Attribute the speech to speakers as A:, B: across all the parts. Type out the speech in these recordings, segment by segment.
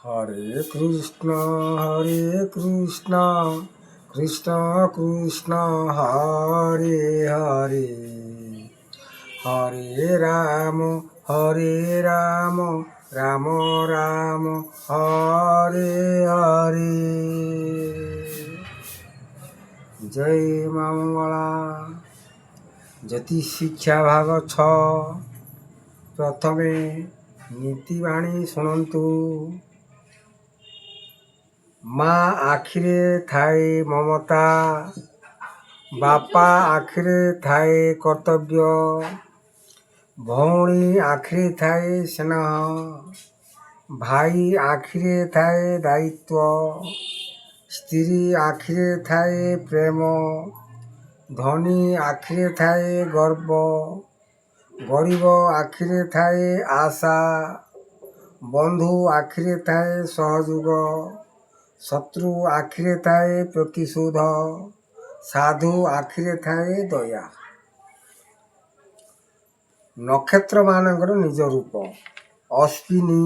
A: हरे कृष्ण कृष्ण कृष्ण हरे हरे हरे राम राम राम हरे हरे। जय माँ मंगला। ज्योतिष शिक्षा भाग 6। प्रथमे नीतिबाणी शुणु। माँ आखिरे थाए ममता, बापा आखिरे थाए कर्तव्य, भौणी आखिरे थाए स्नेह, भाई आखिरे थाए दायित्व, स्त्री आखिरे थाए प्रेम, धनी आखिरे थाए गर्व, गरीब आखिरे थाए आशा, बंधु आखिरे थाए सहयोग, शत्रु आखिरे थाए प्रतिशोध, साधु आखिरे थाए दया। नक्षत्र मानकर निज रूप। अश्विनी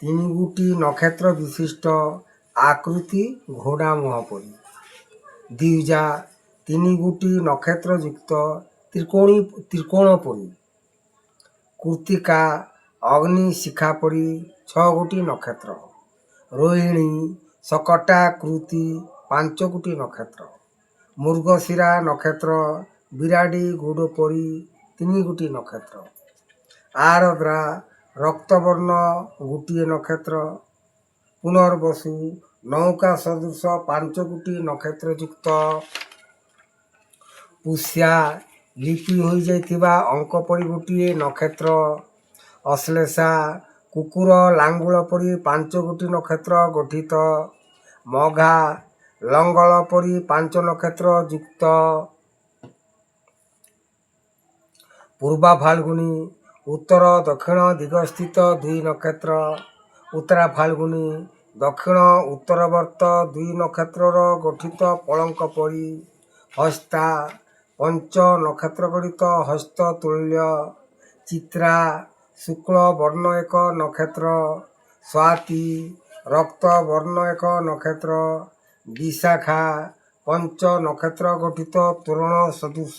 A: 3 गोटी नक्षत्र विशिष्ट, आकृति घोड़ा मुह परी। द्विजा 3 गोटी नक्षत्र युक्त, त्रिकोण परी। कृत्तिका अग्नि शिखा परी 6 गोटी नक्षत्र। रोहिणी सकटा कृति 5 गोटी नक्षत्र। मृगशिरा नक्षत्र बिराड़ी गोड़ परी 3 गोटी नक्षत्र। आरद्रा रक्तवर्ण गोटे नक्षत्र। पुनर्वसु नौका सदृश 5 गोटी नक्षत्र युक्त। पुष्या लिपि हो जाइथिबा अंक परी गोटे नक्षत्र। अश्लेषा कुकुर लांगुल परी 5 गोटी नक्षत्र गठित। मघा लंगल परी 5 नक्षत्र युक्त। पूर्वा फाल्गुनी उत्तर दक्षिण दिग स्थित 2 नक्षत्र। उत्तरा फाल्गुनी दक्षिण उत्तरवर्त 2 नक्षत्र गठित पलंक परी। हस्ता 5 नक्षत्र गठित हस्त तुल्य। चित्रा शुक्ल वर्ण 1 नक्षत्र। स्वाति रक्त वर्ण 1 नक्षत्र। विशाखा 5 नक्षत्र गठित तोरण सदृश।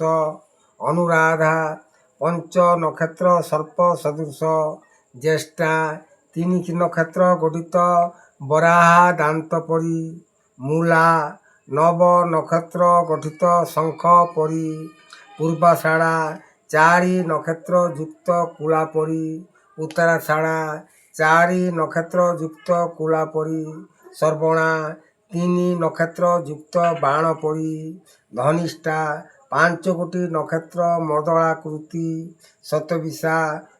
A: अनुराधा 5 नक्षत्र सर्प सदृश। ज्येष्ठा 3 नक्षत्र गठित बराहा दांत परी। मूला 9 नक्षत्र गठित शंख परी। पूर्वाषाढ़ा 4 नक्षत्र युक्त कुला परी। उत्तराषाढ़ा 4 नक्षत्र युक्त कुला परी। श्रवणा 3 नक्षत्र युक्त बाण परी। धनिष्ठा 5 गोटी नक्षत्र मदलाकृति। शतविशा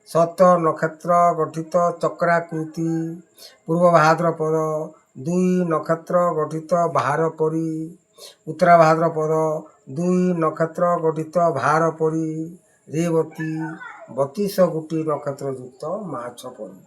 A: 7 नक्षत्र गठित चक्राकृति। पूर्व भाद्रपद 2 नक्षत्र गठित भार परी। उत्तरा भाद्रपद 2 नक्षत्र गठित भार परी। रेवती 32 गोटी नक्षत्र युक्त माछ परी।